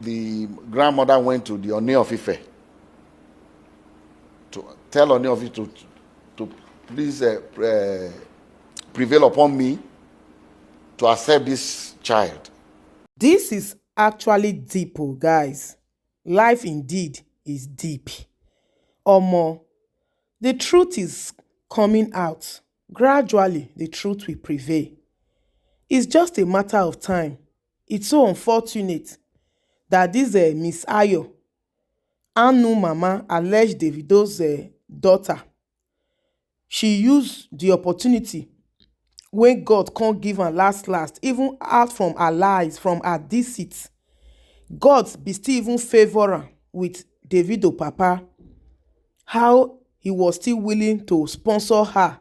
the grandmother went to the Oni of Ife to tell Oni of Ife to please prevail upon me to accept this child. This is actually deep, oh guys. Life indeed is deep. Omo, the truth is coming out. Gradually, the truth will prevail. It's just a matter of time. It's so unfortunate that this Miss Ayo, Anu Mama, alleged Davido's daughter, she used the opportunity when God can't give her last, even out from her lies, from her deceit. God be still even favor her with Davido Papa, how he was still willing to sponsor her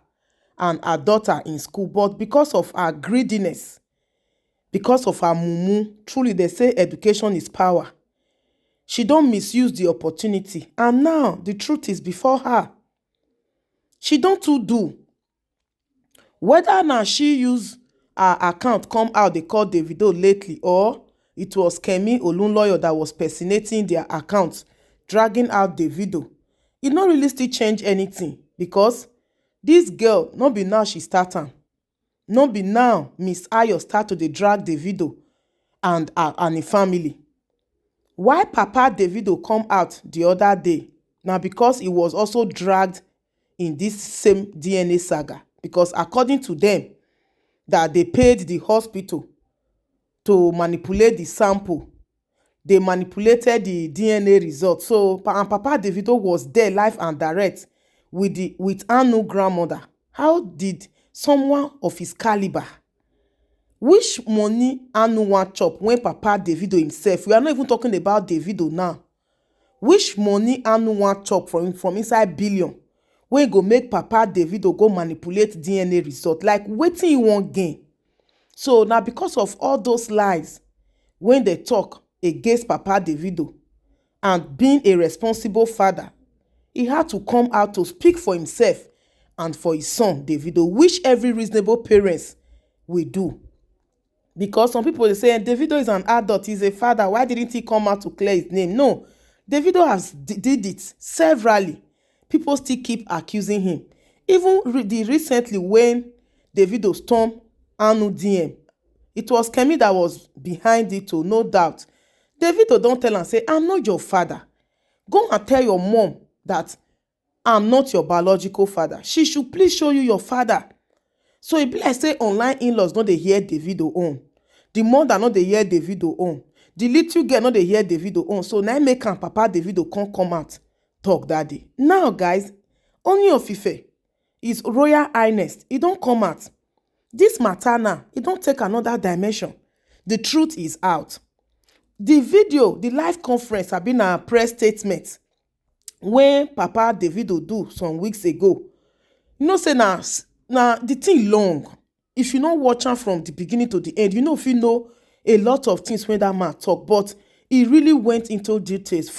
and her daughter in school, but because of her greediness, because of her mumu, truly they say education is power. She don't misuse the opportunity, and now the truth is before her. She don't too do. Whether now she use her account come out they call Davido lately, or it was Kemi Olunloyo that was personating their account, dragging out Davido, it not really still change anything, because this girl, not be now she start am. Not be now Miss Ayo start to dey drag Davido and im family. Why Papa Davido come out the other day? Now because he was also dragged in this same DNA saga, because according to them, that they paid the hospital to manipulate the sample. They manipulated the DNA result. So and Papa Davido was there live and direct with Anu grandmother. How did someone of his caliber, which money Anu wan chop when Papa Davido himself, we are not even talking about Davido now, which money Anu wan chop from inside billion wey go make Papa Davido go manipulate DNA result? Like wetin he wan gain? So now because of all those lies when they talk against Papa Davido and being a responsible father, he had to come out to speak for himself and for his son Davido, which every reasonable parents will do. Because some people dey say Davido is an adult, he's a father, why didn't he come out to clear his name? No, Davido has did it severally. People still keep accusing him. Even recently when Davido stormed Anu DM, it was Kemi that was behind it too, no doubt. Davido don tell am say, I'm not your father. Go and tell your mom that I'm not your biological father. She should please show you your father. So e be like say online in-laws no dey hear Davido own. The mother no dey hear Davido own. The little girl no dey hear Davido own. So now make am Papa Davido come out talk that day. Now guys, Ooni of Ife, His Royal Highness, e don come out. This matter now, e don take another dimension. The truth is out. The video, the live conference have been a press statement when Papa Davido do some weeks ago. You know say na the thing long. If you no watch am from the beginning to the end, you know if you know a lot of things when that man talk, but he really went into details.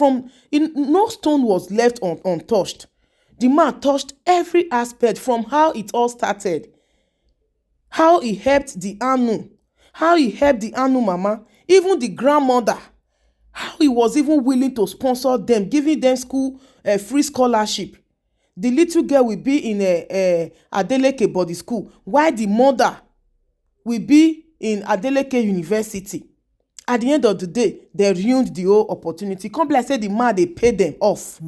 No stone was left untouched. The man touched every aspect from how it all started, how he helped the Anu, how he helped the Anu mama, even the grandmother, how he was even willing to sponsor them, giving them school free scholarship. The little girl will be in a Adeleke body school, while the mother will be in Adeleke University. At the end of the day, they ruined the whole opportunity. Come be like say the man they pay them off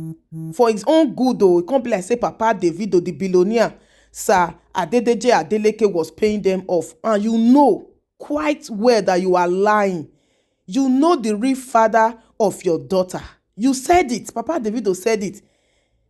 for his own good though. It can't be like say Papa Davido, the billionaire, Sir Adedeji Adeleke was paying them off. And you know quite well that you are lying. You know the real father of your daughter. You said it. Papa Davido said it.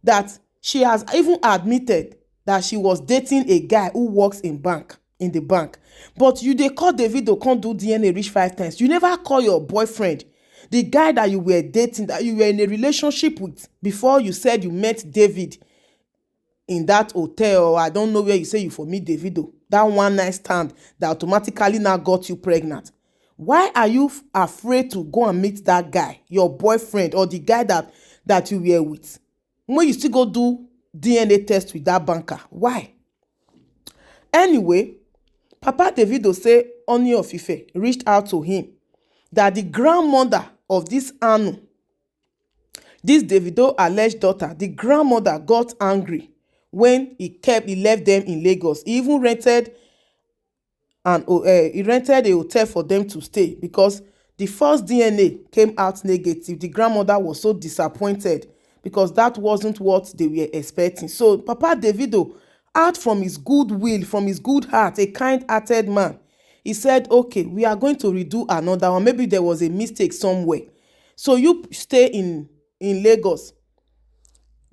That she has even admitted that she was dating a guy who works in the bank. But you dey call Davido can't do DNA reach 5 times. You never call your boyfriend, the guy that you were dating, that you were in a relationship with before you said you met David in that hotel, or I don't know where you say you for meet Davido. That one night stand that automatically now got you pregnant. Why are you afraid to go and meet that guy, your boyfriend, or the guy that you were with, when you still go do DNA test with that banker? Why? Anyway, Papa Davido say Ooni of Ife reached out to him that the grandmother of this Anu, this Davido alleged daughter, the grandmother got angry when he left them in Lagos. He even rented he rented a hotel for them to stay because the first DNA came out negative. The grandmother was so disappointed because that wasn't what they were expecting. So Papa Davido, out from his good will, from his good heart, a kind-hearted man, he said, okay, we are going to redo another one. Maybe there was a mistake somewhere. So you stay in Lagos,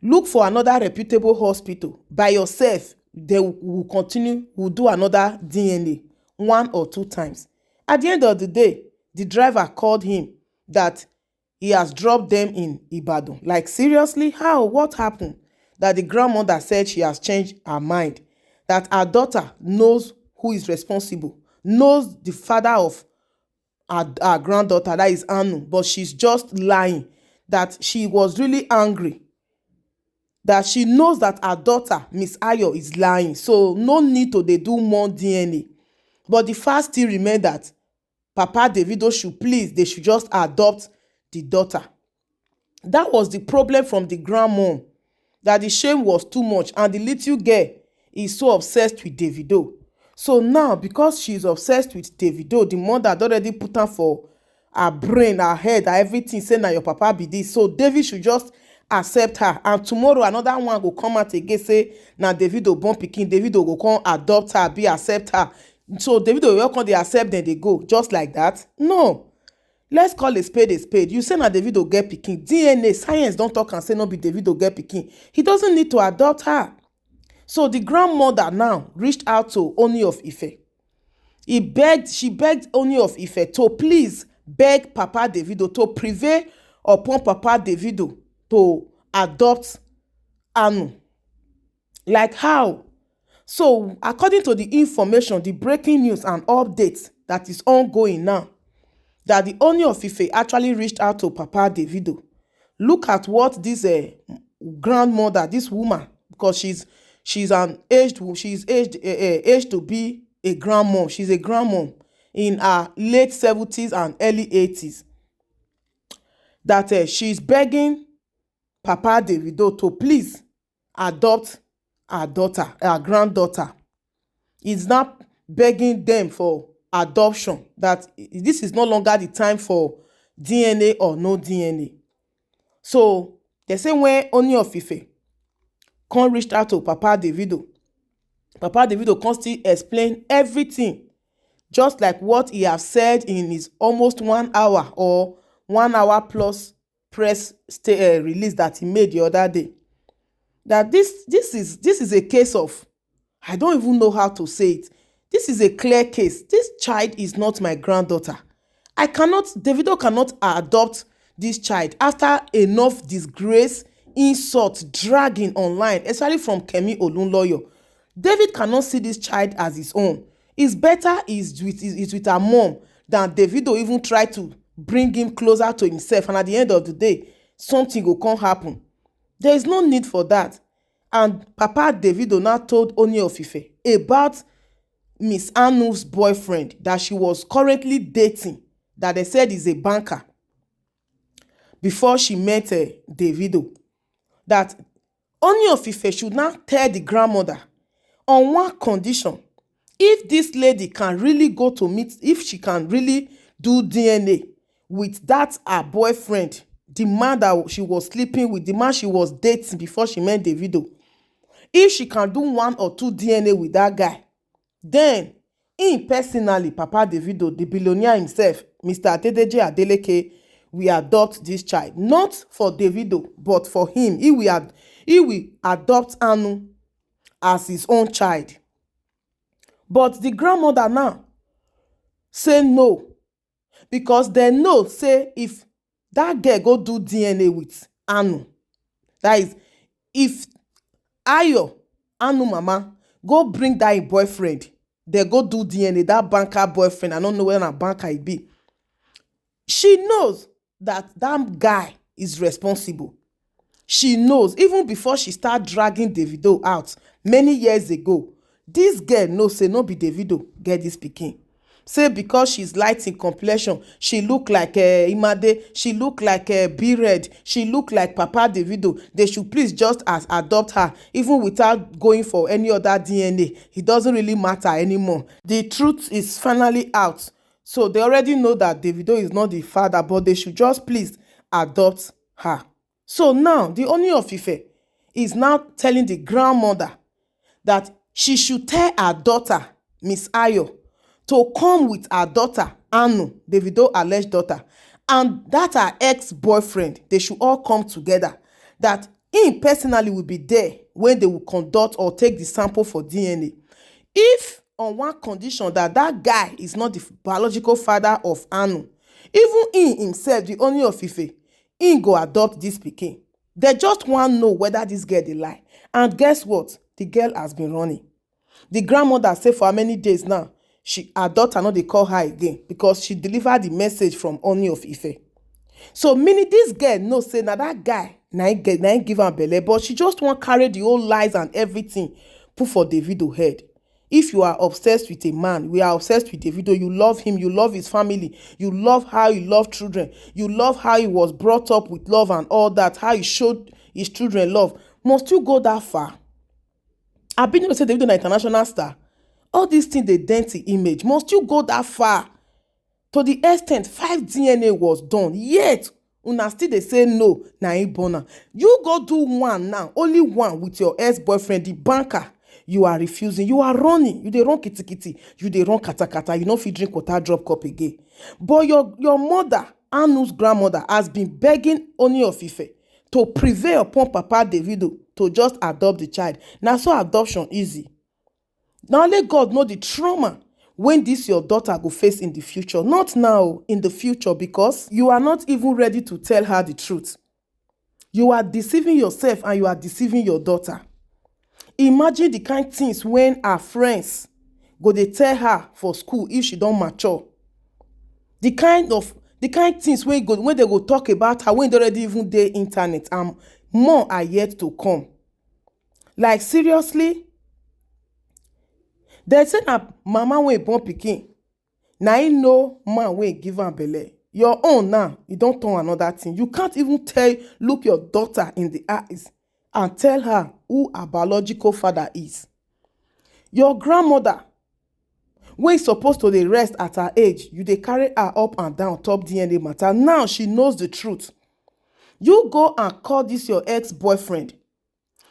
look for another reputable hospital by yourself. They will continue, will do another DNA 1 or 2 times. At the end of the day, the driver called him that he has dropped them in Ibadan. Like, seriously? How? What happened? That the grandmother said she has changed her mind, that her daughter knows who is responsible, knows the father of her granddaughter, that is Anu, but she's just lying, that she was really angry, that she knows that her daughter, Miss Ayo, is lying. So no need to they do more DNA. But the fact still remains that Papa Davido should please, they should just adopt the daughter. That was the problem from the grandmom, that the shame was too much and the little girl is so obsessed with Davido. So now, because she's obsessed with Davido, the mother had already put her for her brain, her head, her everything, saying that your papa be this. So David should just accept her. And tomorrow another one go come out again, say, now Davido born pikin, Davido go come adopt her, be accept her. So Davido will come, they accept, then they go. Just like that? No. Let's call a spade a spade. You say na Davido get pikin. DNA, science don't talk and say no be Davido get pikin. He doesn't need to adopt her. So the grandmother now reached out to Oni of Ife. She begged Oni of Ife to please beg Papa Davido to prevail upon Papa Davido to adopt Anu. Like how? So according to the information, the breaking news and updates that is ongoing now, that the Oni of Ife actually reached out to Papa Davido. Look at what this grandmother, this woman, because she's aged to be a grandmom. She's a grandmom in her late 70s and early 80s. That she's begging Papa Davido to please adopt her daughter, her granddaughter. He's not begging them for adoption, that this is no longer the time for DNA or no DNA. So they say when Oni of Ife come reached out to Papa Davido, Papa Davido can still explain everything, just like what he has said in his almost 1 hour or 1 hour plus press release that he made the other day. That this is a case of, I don't even know how to say it. This is a clear case. This child is not my granddaughter. Davido cannot adopt this child after enough disgrace, insult, dragging online, especially from Kemi Olunloyo. David cannot see this child as his own. It's better is with her mom than Davido even try to bring him closer to himself. And at the end of the day, something will come happen. There is no need for that. And Papa Davido now told Oni of Ife about Miss Anu's boyfriend that she was currently dating, that they said is a banker, before she met Davido. That Oni of Ife should now tell the grandmother on one condition: if this lady can really go to meet, if she can really do DNA with that her boyfriend, the man that she was sleeping with, the man she was dating before she met Davido, if she can do 1 or 2 DNA with that guy, then him personally, Papa Davido, the billionaire himself, Mr. Adedeji Adeleke, will adopt this child. Not for Davido, but for him. He will adopt Anu as his own child. But the grandmother now say no, because they know, say, if that girl go do DNA with Anu, that is, if Ayo, Anu mama, go bring that boyfriend, they go do DNA, that banker boyfriend, I don't know where a banker he be, she knows that that guy is responsible. She knows, even before she start dragging Davido out many years ago, this girl knows, say, no be Davido get this pikin. say because she's light in complexion, she look like Imade, she look like B-Red, she look like Papa Davido, they should please just adopt her even without going for any other DNA. It doesn't really matter anymore. The truth is finally out. So they already know that Davido is not the father, but they should just please adopt her. So now the Ooni of Ife is now telling the grandmother that she should tell her daughter, Miss Ayo, to come with her daughter, Anu, Davido alleged daughter, and that her ex-boyfriend. They should all come together. That him personally will be there when they will conduct or take the sample for DNA. If on one condition that guy is not the biological father of Anu, even he himself, the Ooni of Ife, he go adopt this pikin. They just want to know whether this girl dey lie. And guess what? The girl has been running. The grandmother say for how many days now, her daughter no dey call her again because she delivered the message from Ooni of Ife. So meaning this girl know say na that guy na him give am belle, but she just wan carry the whole lies and everything put for Davido head. If you are obsessed with a man, we are obsessed with Davido, you love him, you love his family, you love how he loved children, you love how he was brought up with love and all that, how he showed his children love. Must you go that far? I been able to say Davido na international star. All these things dey dent the image. Must you go that far? To the extent 5 DNA was done, yet una still dey say no, na him born am. You go do one now, only one with your ex-boyfriend, the banker. You are refusing, you are running, you dey run kitikiti, you dey run katakata, you no fit drink water drop cup again. But your mother, Anu's grandmother, has been begging Ooni of Ife to prevail upon Papa Davido to just adopt the child. Na so adoption easy. Na only God know the trauma when this your daughter go face in the future. Not now, in the future, because you are not even ready to tell her the truth. You are deceiving yourself and you are deceiving your daughter. Imagine the kind things when her friends go dey tell her for school if she don mature. The kind things when they go talk about her when they already even dey internet, and more are yet to come. Like seriously, they say na mama wey born pikin na him know man wey give am belle. Your own now, you don turn another thing. You can't even look your daughter in the eyes and tell her who her biological father is. Your grandmother, wey supposed to dey rest at her age, you dey carry her up and down top DNA matter. Now she knows the truth. You go and call this your ex-boyfriend.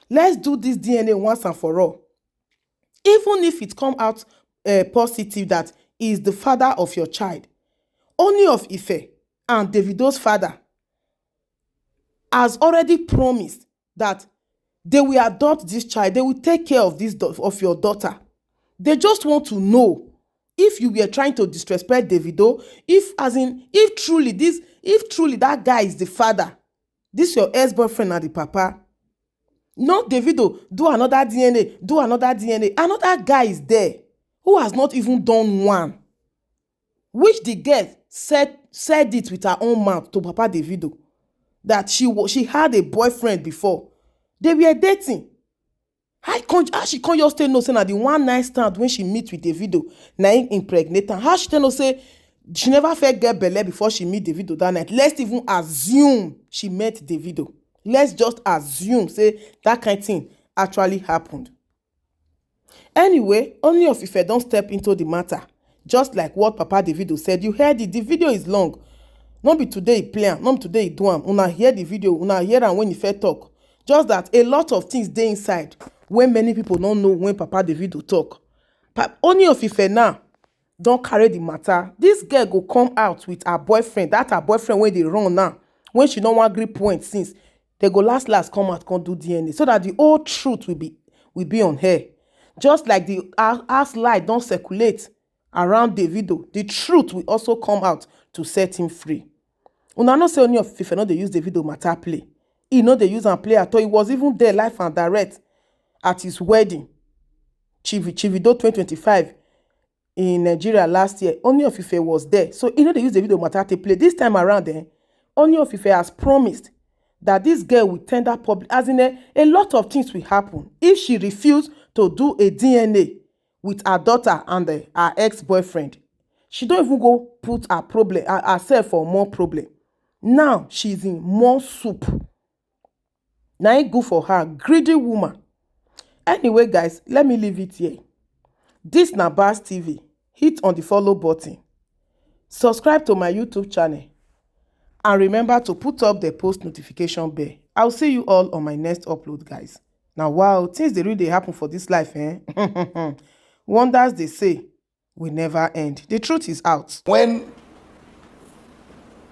Let's do this DNA once and for all. Even if it come out positive that he is the father of your child, Ooni of Ife and Davido's father has already promised that they will adopt this child. They will take care of your daughter. They just want to know if you were trying to disrespect Davido, if truly that guy is the father, this your ex-boyfriend and the papa. Not Davido, do another DNA. Another guy is there who has not even done one, which the girl said it with her own mouth to Papa Davido, that she had a boyfriend before. They were dating. How she can't just tell no say na the one night stand when she meet with Davido na him impregnate her? How she tell no say she never felt get belle before she meet Davido that night? Let's even assume she met Davido. Let's just assume say that kind of thing actually happened. Anyway, Ooni of Ife don step into the matter, just like what Papa Davido said. You heard it. The video is long. Not be today he play am, not be today he do am. Una hear the video, una hear am when he first talk. Just that a lot of things dey inside when many people don't know when Papa Davido talk. Ooni of Ife now don carry the matter. This girl go come out with her boyfriend, that her boyfriend wey dey run now, when she don't want gree point since. They go last come out, come do DNA, so that the whole truth will be on her. Just like the house lie don't circulate around Davido, the truth will also come out to set him free. Una no say Ooni of Ife no dey use Davido matter play. He no dey use am play at all. He was even there live and direct at his wedding, Davido 2025 in Nigeria last year. Ooni of Ife was there, so he no dey use Davido matter to play. This time around, Ooni of Ife has promised that this girl will tender public, as in a lot of things will happen if she refused to do a DNA with her daughter and her ex-boyfriend. She don't even go put her problem herself for more problem. Now she's in more soup. Now it good for her, greedy woman. Anyway, guys, let me leave it here. This na Baz TV. Hit on the follow button. Subscribe to my YouTube channel. And remember to put up the post notification bell. I'll see you all on my next upload, guys. Now, wow, things they really happen for this life, eh? Wonders they say will never end. The truth is out. When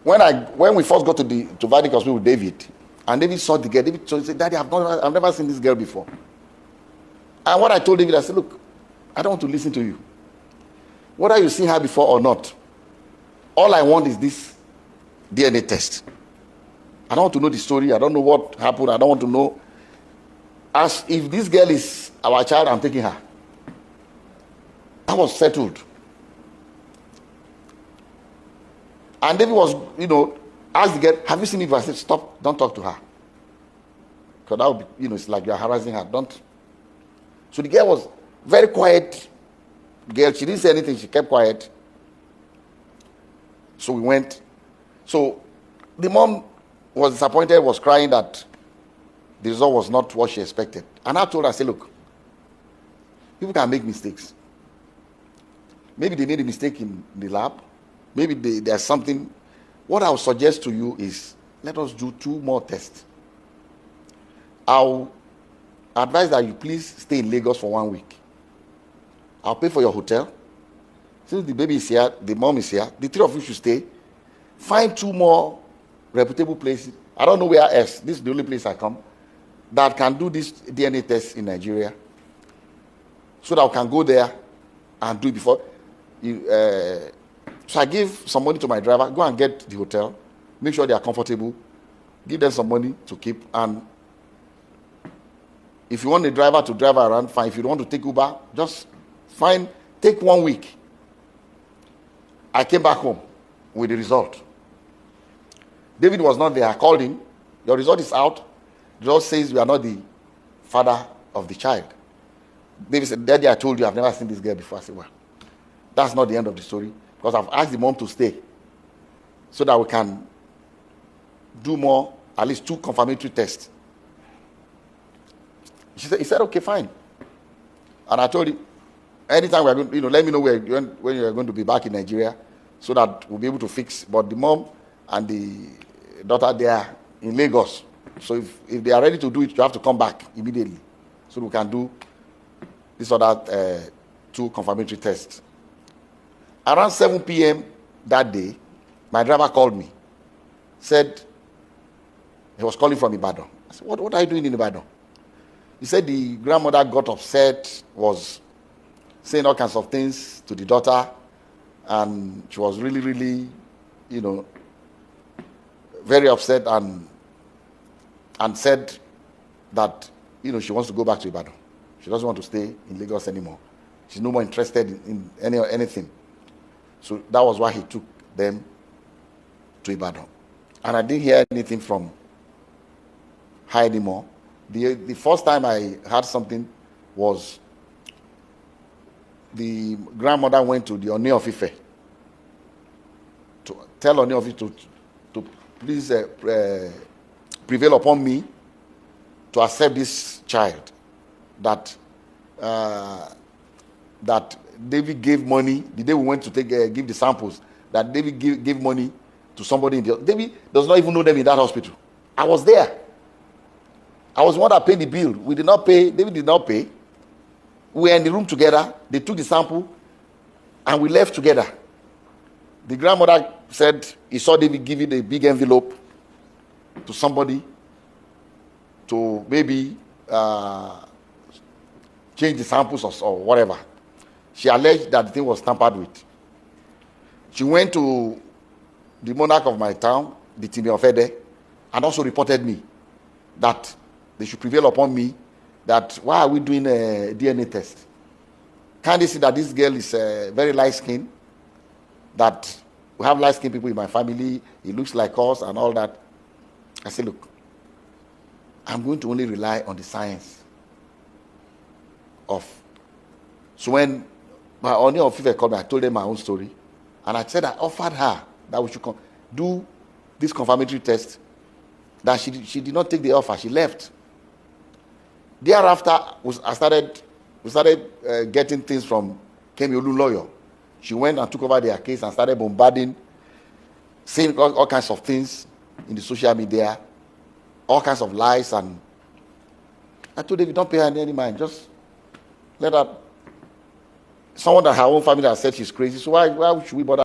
we first got to Vadic Hospital with David, and David saw the girl, David said, "Daddy, I've never seen this girl before." And what I told David, I said, "Look, I don't want to listen to you. Whether you've seen her before or not, all I want is this DNA test. I don't want to know the story. I don't know what happened. I don't want to know. As if this girl is our child, I'm taking her." That was settled. And David was, asked the girl, "Have you seen it?" I said, "Stop, don't talk to her. Because that would be, it's like you're harassing her. Don't." So the girl was very quiet. Girl, she didn't say anything. She kept quiet. So we went. So the mom was disappointed, was crying that the result was not what she expected. And I told her, I said, "Look, people can make mistakes. Maybe they made a mistake in the lab. Maybe there's something. What I would suggest to you is let us do 2 more tests. I'll advise that you please stay in Lagos for 1 week. I'll pay for your hotel. Since the baby is here, the mom is here, the 3 of you should stay. Find 2 more reputable places. I don't know where else. This is the only place I come that can do this DNA test in Nigeria. So that I can go there and do it before. So I give some money to my driver. Go and get the hotel. Make sure they are comfortable. Give them some money to keep. And if you want the driver to drive around, fine. If you don't want to take Uber, just take 1 week. I came back home with the result. David was not there. I called him. Your result is out. The result says you are not the father of the child. David said, "Daddy, I told you I've never seen this girl before." I said, "Well, that's not the end of the story, because I've asked the mom to stay so that we can do more, at least 2 confirmatory tests." He said, "Okay, fine." And I told him, anytime we are going, let me know when you are going to be back in Nigeria so that we'll be able to fix. But the mom and the daughter, they are in Lagos. So if they are ready to do it, you have to come back immediately so we can do this or that 2 confirmatory tests. Around 7 p.m. that day, my driver called me. Said he was calling from Ibadan. I said, what are you doing in Ibadan? He said the grandmother got upset, was saying all kinds of things to the daughter, and she was really, really, very upset, and said that, she wants to go back to Ibadan. She doesn't want to stay in Lagos anymore. She's no more interested in anything. So that was why he took them to Ibadan. And I didn't hear anything from her anymore. The first time I heard something was the grandmother went to the Oni of Ife to tell Oni of Ife to please prevail upon me to accept this child that David gave money the day we went to give the samples, that David gave money to somebody David does not even know them in that hospital. I was there. I was the one that paid the bill. We did not pay. David did not pay. We were in the room together. They took the sample and we left together. The grandmother said he saw David giving a big envelope to somebody to maybe change the samples or whatever. She alleged that the thing was tampered with. She went to the monarch of my town, the Timi of Ede, and also reported me that they should prevail upon me, that why are we doing a DNA test? Can't they see that this girl is very light-skinned, that we have light-skinned people in my family, he looks like us and all that. I said, look, I'm going to only rely on the science of. So when my Oni of Ife called me, I told them my own story. And I said I offered her that we should do this confirmatory test. That she did not take the offer. She left. Thereafter, we started getting things from Kemi Olu lawyer. She went and took over their case and started bombarding, saying all kinds of things in the social media, all kinds of lies. And I told David, don't pay her any mind. Just let her. Someone that her own family has said she's crazy. So why should we bother?